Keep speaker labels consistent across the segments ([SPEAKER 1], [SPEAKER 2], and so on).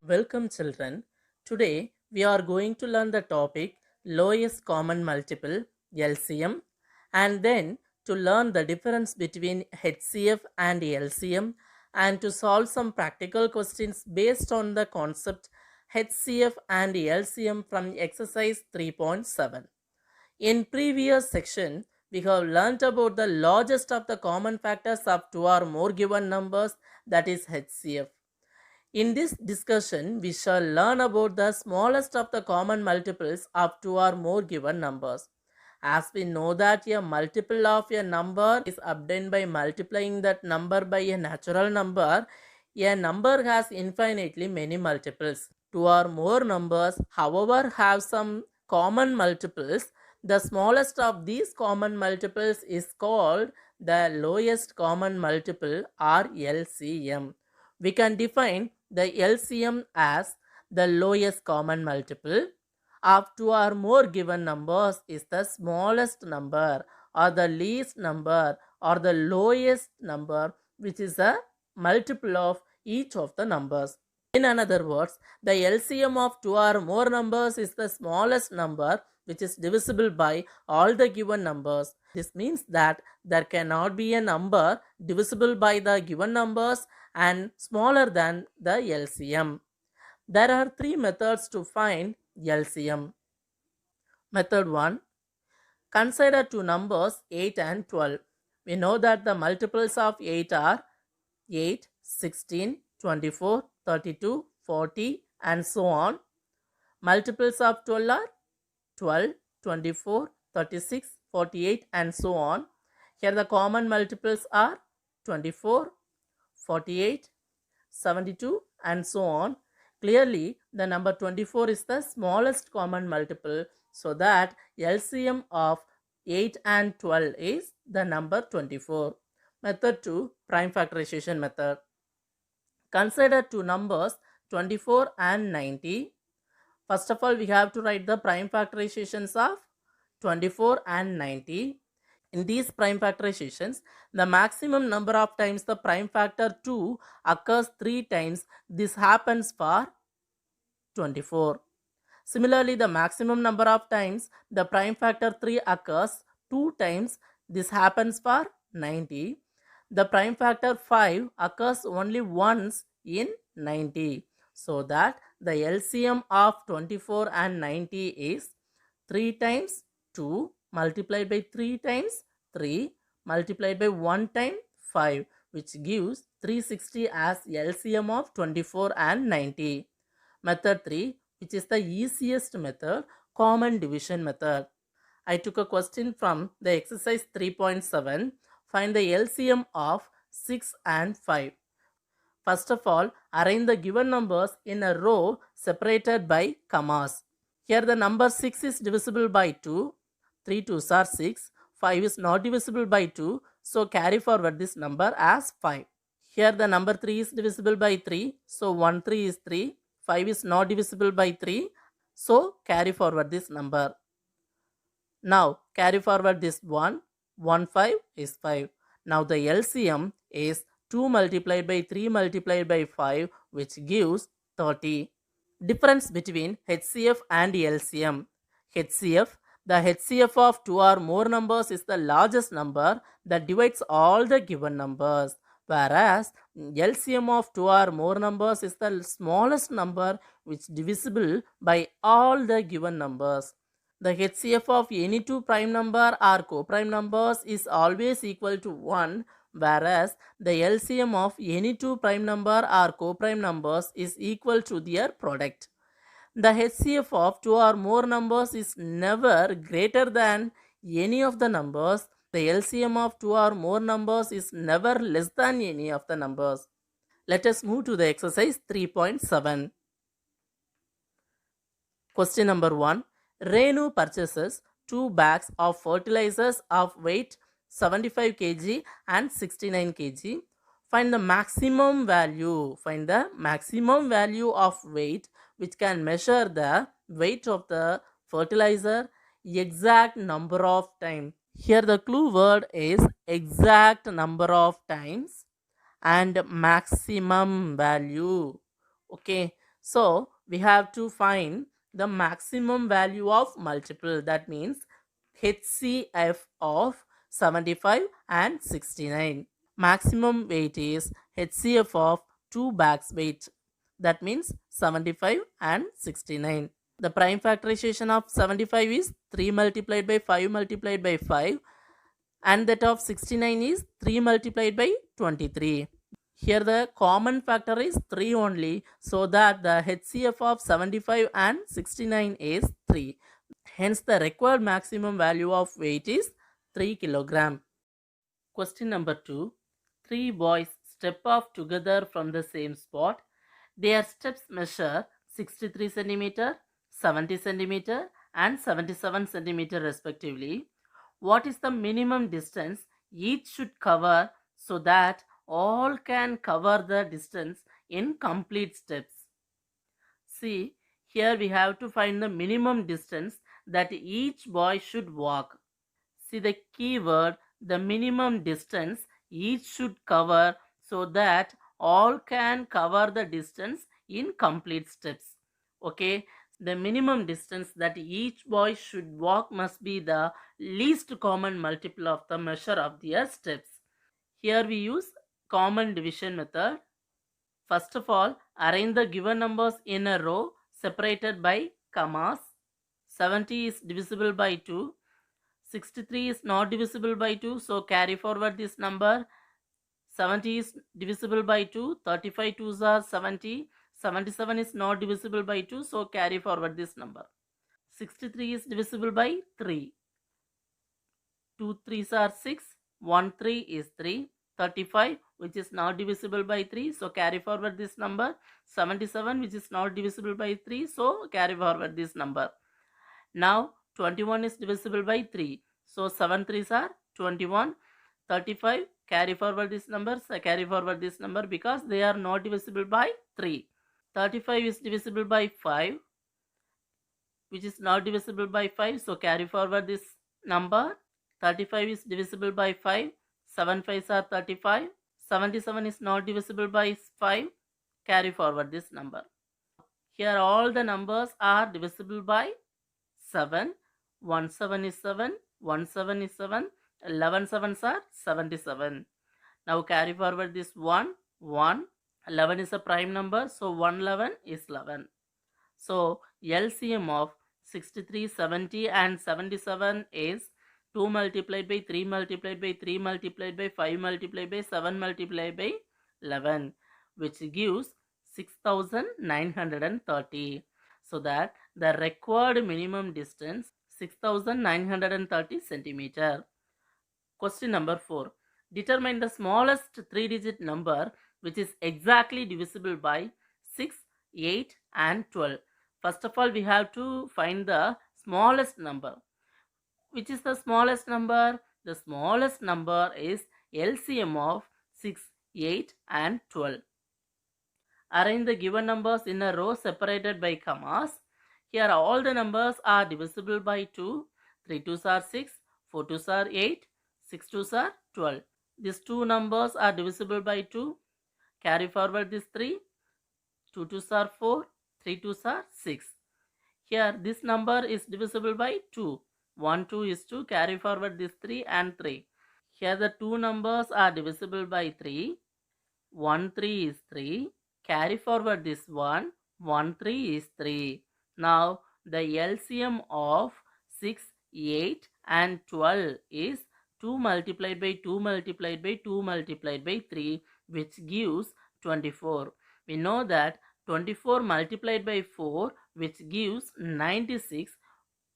[SPEAKER 1] Welcome, children. Today we are going to learn the topic lowest common multiple LCM and then to learn the difference between HCF and LCM and to solve some practical questions based on the concept HCF and LCM from exercise 3.7. In previous section, we have learnt about the largest of the common factors of two or more given numbers, that is HCF. In this discussion, we shall learn about the smallest of the common multiples of two or more given numbers. As we know that a multiple of a number is obtained by multiplying that number by a natural number, a number has infinitely many multiples. Two or more numbers, however, have some common multiples. The smallest of these common multiples is called the lowest common multiple or LCM. We can define the LCM as the lowest common multiple of two or more given numbers is the smallest number or the least number or the lowest number which is a multiple of each of the numbers. In other words, the LCM of two or more numbers is the smallest number which is divisible by all the given numbers. This means that there cannot be a number divisible by the given numbers and smaller than the LCM. There are three methods to find LCM. Method 1. Consider two numbers 8 and 12. We know that the multiples of 8 are 8, 16, 24, 32, 40 and so on. Multiples of 12 are 12, 24, 36, 48 and so on. Here the common multiples are 24, 48, 72 and so on. Clearly the number 24 is the smallest common multiple, so that LCM of 8 and 12 is the number 24. Method 2. Prime factorization method. Consider two numbers 24 and 90. First of all, we have to write the prime factorizations of 24 and 90. In these prime factorizations, the maximum number of times the prime factor 2 occurs 3 times. This happens for 24. Similarly, the maximum number of times the prime factor 3 occurs 2 times. This happens for 90. The prime factor 5 occurs only once in 90. So that the LCM of 24 and 90 is 3 times 2 multiplied by 3 times 3 multiplied by 1 time 5, which gives 360 as LCM of 24 and 90. Method 3, which is the easiest method, common division method. I took a question from the exercise 3.7. Find the LCM of 6 and 5. First of all, arrange the given numbers in a row separated by commas. Here the number 6 is divisible by 2. 3 2s are 6. 5 is not divisible by 2. So carry forward this number as 5. Here the number 3 is divisible by 3. So 1 3 is 3. 5 is not divisible by 3. So carry forward this number. Now carry forward this 1. 1 5 is 5. Now the LCM is 2 multiplied by 3 multiplied by 5, which gives 30. Difference between HCF and LCM. HCF. The HCF of two or more numbers is the largest number that divides all the given numbers, whereas LCM of two or more numbers is the smallest number which is divisible by all the given numbers. The HCF of any two prime number or co-prime numbers is always equal to 1, whereas the LCM of any two prime number or co-prime numbers is equal to their product. The HCF of two or more numbers is never greater than any of the numbers. The LCM of two or more numbers is never less than any of the numbers. Let us move to the exercise 3.7. Question number 1. Renu purchases 2 bags of fertilizers of weight 75 kg and 69 kg. Find the maximum value. Find the maximum value of weight which can measure the weight of the fertilizer exact number of times. Here the clue word is exact number of times and maximum value. Okay. So we have to find the maximum value of multiple. That means HCF of 75 and 69. Maximum weight is HCF of 2 bags weight. That means 75 and 69. The prime factorization of 75 is 3 multiplied by 5 multiplied by 5, and that of 69 is 3 multiplied by 23. Here the common factor is 3 only, so that the HCF of 75 and 69 is 3. Hence the required maximum value of weight is 3 kg. Question number 2. Three boys step off together from the same spot. Their steps measure 63 cm, 70 cm and 77 cm respectively. What is the minimum distance each should cover so that all can cover the distance in complete steps? See, here we have to find the minimum distance that each boy should walk. See the keyword, the minimum distance each should cover so that all can cover the distance in complete steps. Okay, the minimum distance that each boy should walk must be the least common multiple of the measure of their steps. Here we use common division method. First of all, arrange the given numbers in a row separated by commas. 70 is divisible by 2. 63 is not divisible by 2, so carry forward this number. 70 is divisible by 2. 35 2s are 70. 77 is not divisible by 2, so carry forward this number. 63 is divisible by 3. 2 3s are 6. 1 3 is 3. 35, which is not divisible by 3, so carry forward this number. 77, which is not divisible by 3, so carry forward this number. Now 21 is divisible by 3, so 7 3s are 21. 35, carry forward this number, because they are not divisible by 3. 35 is divisible by 5, which is not divisible by 5, so carry forward this number. 35 is divisible by 5. 7 5s are 35. 77 is not divisible by 5. Carry forward this number. Here all the numbers are divisible by 7. 1 7 is 7. 1 7 is 7. 11 7s are 77. Now carry forward this 1. 1. 11 is a prime number, so 1 11 is 11. So LCM of 63, 70 and 77 is 2 multiplied by 3 multiplied by 3 multiplied by 5 multiplied by 7 multiplied by 11, which gives 6930. So that the required minimum distance 6930 centimeter. Question number 4. Determine the smallest 3-digit number which is exactly divisible by 6, 8 and 12. First of all, we have to find the smallest number. Which is the smallest number? The smallest number is LCM of 6, 8 and 12. Arrange the given numbers in a row separated by commas. Here all the numbers are divisible by 2. 3 2s are 6, 4 2s are 8, 6 2s are 12. These two numbers are divisible by 2. Carry forward this 3. 2 2s are 4, 3 2s are 6. Here this number is divisible by 2. 1 2 is 2. Carry forward this 3 and 3. Here the two numbers are divisible by 3. 1 3 is 3. Carry forward this 1. 1 3 is 3. Now the LCM of 6, 8 and 12 is 2 multiplied by 2 multiplied by 2 multiplied by 3, which gives 24. We know that 24 multiplied by 4, which gives 96,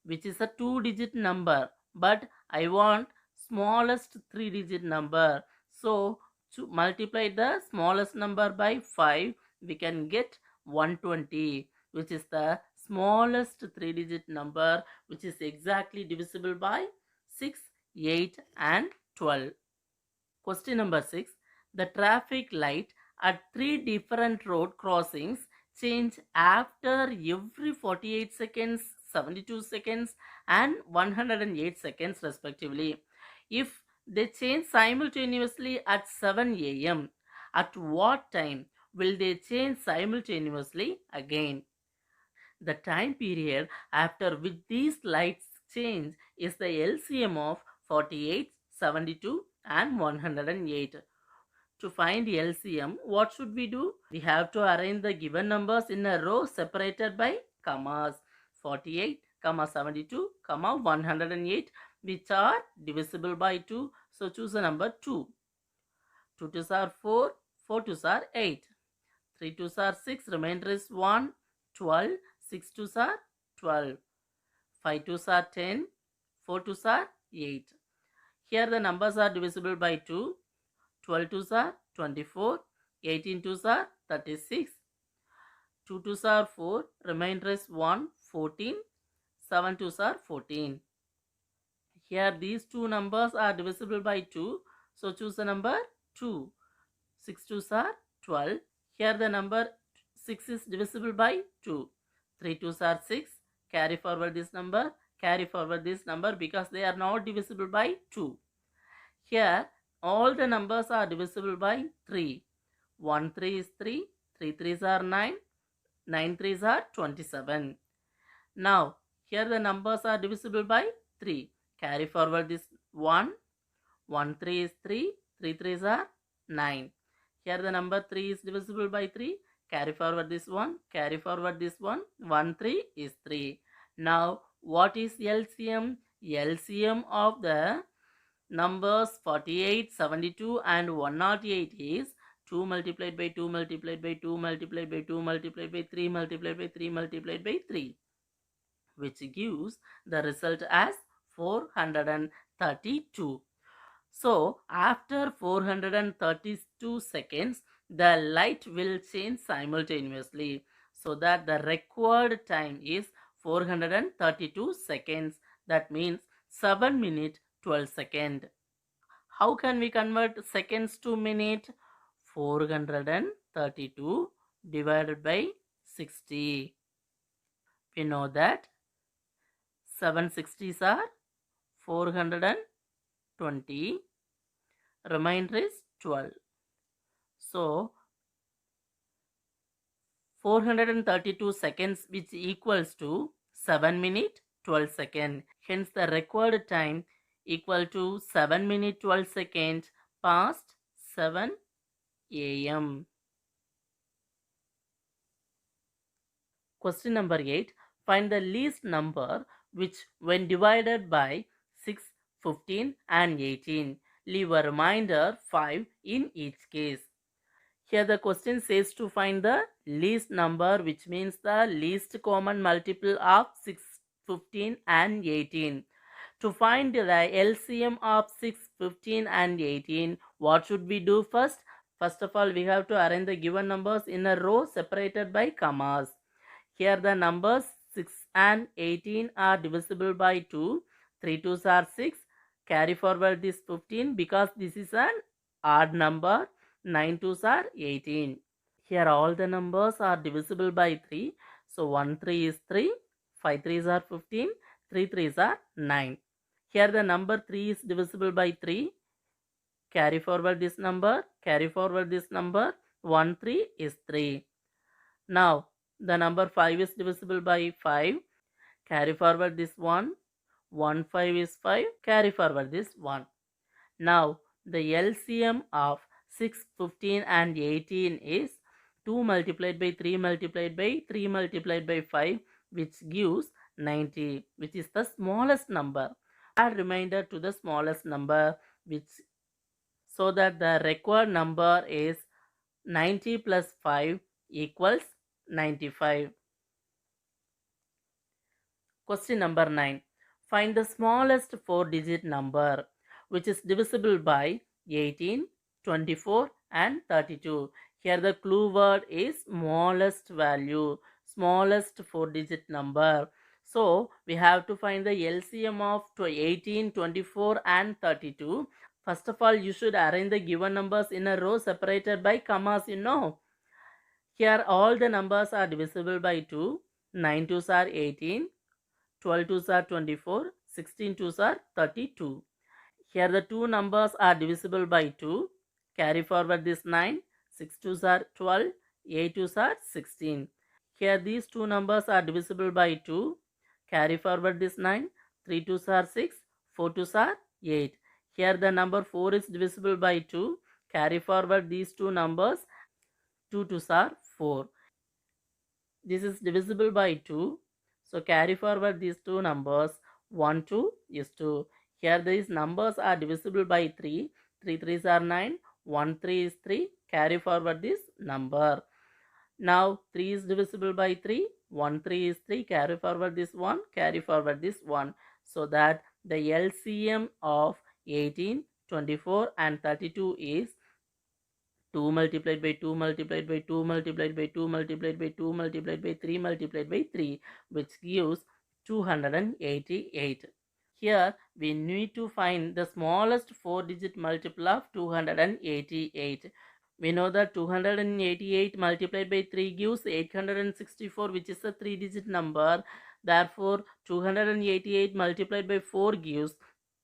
[SPEAKER 1] which is a 2-digit number, but I want smallest 3-digit number. So to multiply the smallest number by 5, we can get 120, which is the smallest 3-digit number, which is exactly divisible by 6, 8 and 12. Question number 6. The traffic light at 3 different road crossings change after every 48 seconds, 72 seconds and 108 seconds respectively. If they change simultaneously at 7 a.m., at what time will they change simultaneously again? The time period after which these lights change is the LCM of 48, 72 and 108. To find LCM, what should we do? We have to arrange the given numbers in a row separated by commas. 48, 72, 108, which are divisible by 2. So choose the number 2. 2 twos are 4, 4 twos are 8. 3 twos are 6, remainder is 1, 12, 6 twos are 12. 5 twos are 10, 4 twos are 8. Here the numbers are divisible by 2. 12 twos are 24, 18 twos are 36, 2 twos are 4, remainder is 1, 14, 7 twos are 14. Here these two numbers are divisible by 2, so choose the number 2. 6 twos are 12. Here the number 6 is divisible by 2. 3 twos are 6. Carry forward this number because they are not divisible by 2. Here all the numbers are divisible by 3. 1 3 is 3. 3 3s are 9. 9 3s are 27. Now here the numbers are divisible by 3. Carry forward this 1. 1 3 is 3. 3 3s are 9. Here the number 3 is divisible by 3. Carry forward this 1. Carry forward this 1. 1 3 is 3. Now what is LCM? LCM of the numbers 48, 72 and 108 is 2 multiplied by 2 multiplied by 2 multiplied by 2 multiplied by 3 multiplied by 3 multiplied by 3, which gives the result as 432. So after 432 seconds, the light will change simultaneously, so that the required time is 432 seconds. That means 7 minutes 12 seconds. How can we convert seconds to minute? 432 divided by 60. We know that 7 60s are 420. Remainder is 12. So 432 seconds, which equals to 7 minutes 12 seconds. Hence the required time equal to 7 minutes 12 seconds past 7 a.m. Question number 8. Find the least number which, when divided by 6, 15 and 18, leave a remainder 5 in each case. Here the question says to find the least number, which means the least common multiple of 6, 15 and 18. To find the LCM of 6, 15 and 18, what should we do first? First of all, we have to arrange the given numbers in a row separated by commas. Here the numbers 6 and 18 are divisible by 2. 3 2s are 6. Carry forward this 15 because this is an odd number. 9 2s are 18. Here all the numbers are divisible by 3. So 1 3 is 3. 5 3s are 15. 3 3s are 9. Here the number 3 is divisible by 3. Carry forward this number. Carry forward this number. 1 3 is 3. Now the number 5 is divisible by 5. Carry forward this 1. 1 5 is 5. Carry forward this 1. Now the LCM of 6, 15 and 18 is 2 multiplied by 3 multiplied by 3 multiplied by 5, which gives 90, which is the smallest number. Add remainder to the smallest number, so that the required number is 90 plus 5 equals 95. Question number 9. Find the smallest 4-digit number which is divisible by 18, 24 and 32. Here the clue word is smallest value, smallest 4-digit number. So we have to find the LCM of 18, 24 and 32. First of all, you should arrange the given numbers in a row separated by commas, Here all the numbers are divisible by 2. 9 2s are 18. 12 2s are 24. 16 2s are 32. Here the two numbers are divisible by 2. Carry forward this 9. 6 2s are 12, 8 2s are 16. Here these two numbers are divisible by 2. Carry forward this 9. 3 2s are 6, 4 2s are 8. Here the number 4 is divisible by 2. Carry forward these two numbers. 2 2s are 4. This is divisible by 2. So carry forward these two numbers. 1 2 is 2. Here these numbers are divisible by 3. 3 3s are 9. 1 3 is 3. Carry forward this number. Now 3 is divisible by 3. 1 3 is 3. Carry forward this 1. Carry forward this 1. So that the LCM of 18, 24 and 32 is 2 multiplied by 2 multiplied by 2 multiplied by 2 multiplied by 2 multiplied by 3 multiplied by 3, which gives 288. Here we need to find the smallest 4-digit multiple of 288. We know that 288 multiplied by 3 gives 864, which is a 3-digit number. Therefore 288 multiplied by 4 gives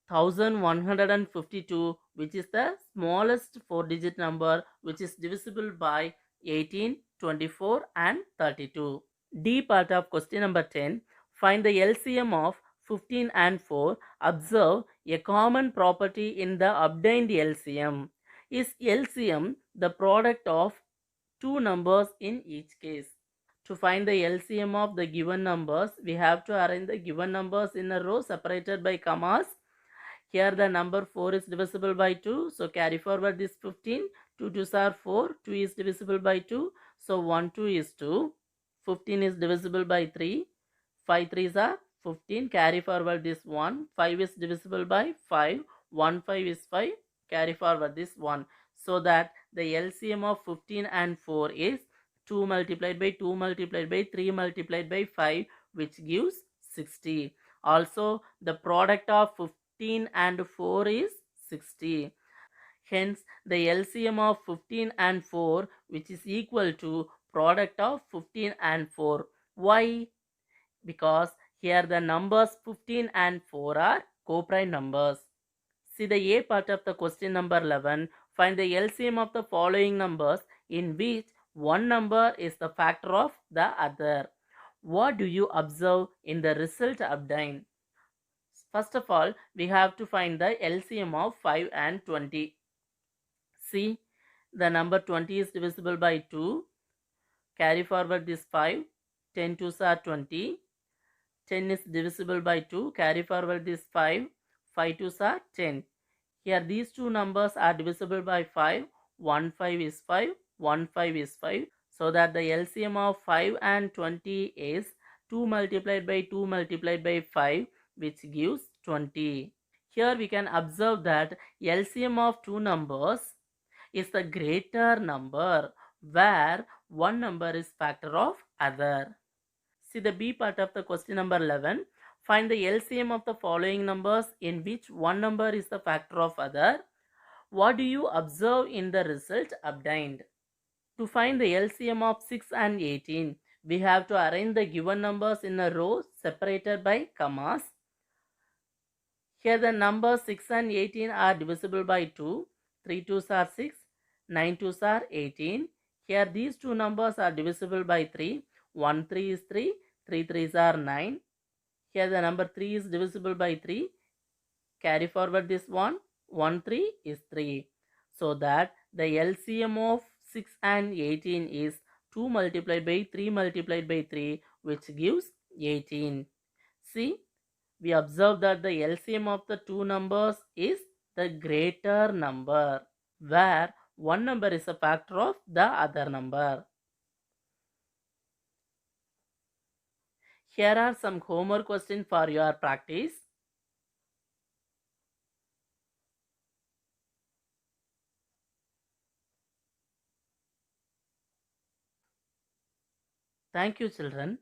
[SPEAKER 1] 1152, which is the smallest 4-digit number, which is divisible by 18, 24 and 32. D part of question number 10. Find the LCM of 15 and 4. Observe a common property in the obtained LCM. Is LCM the product of two numbers in each case? To find the LCM of the given numbers, we have to arrange the given numbers in a row separated by commas. Here the number 4 is divisible by 2. So carry forward this 15. 2 2s are 4. 2 is divisible by 2. So 1 2 is 2. 15 is divisible by 3. 5 3s are 15. Carry forward this 1. 5 is divisible by 5. 1 5 is 5. Carry forward this 1. So that the LCM of 15 and 4 is 2 multiplied by 2 multiplied by 3 multiplied by 5, which gives 60. Also the product of 15 and 4 is 60. Hence the LCM of 15 and 4, which is equal to product of 15 and 4. Why? Because here the numbers 15 and 4 are co-prime numbers. See the A part of the question number 11. Find the LCM of the following numbers in which one number is the factor of the other. What do you observe in the result obtained? First of all, we have to find the LCM of 5 and 20. See, the number 20 is divisible by 2. Carry forward this 5. 10 2s are 20. 10 is divisible by 2. Carry forward this 5. 5 2s are 10. Here these two numbers are divisible by 5. 1 5 is 5. 1 5 is 5. So that the LCM of 5 and 20 is 2 multiplied by 2 multiplied by 5, which gives 20. Here we can observe that LCM of two numbers is the greater number where one number is factor of other. See the B part of the question number 11. Find the LCM of the following numbers in which one number is the factor of other. What do you observe in the result obtained? To find the LCM of 6 and 18, we have to arrange the given numbers in a row separated by commas. Here the numbers 6 and 18 are divisible by 2. 3 2s are 6. 9 2s are 18. Here these two numbers are divisible by 3. 1 3 is 3. 3 3s are 9. Here the number 3 is divisible by 3. Carry forward this 1. 1 3 is 3. So that the LCM of 6 and 18 is 2 multiplied by 3 multiplied by 3, which gives 18. See, we observe that the LCM of the two numbers is the greater number where one number is a factor of the other number. Here are some homework questions for your practice. Thank you, children.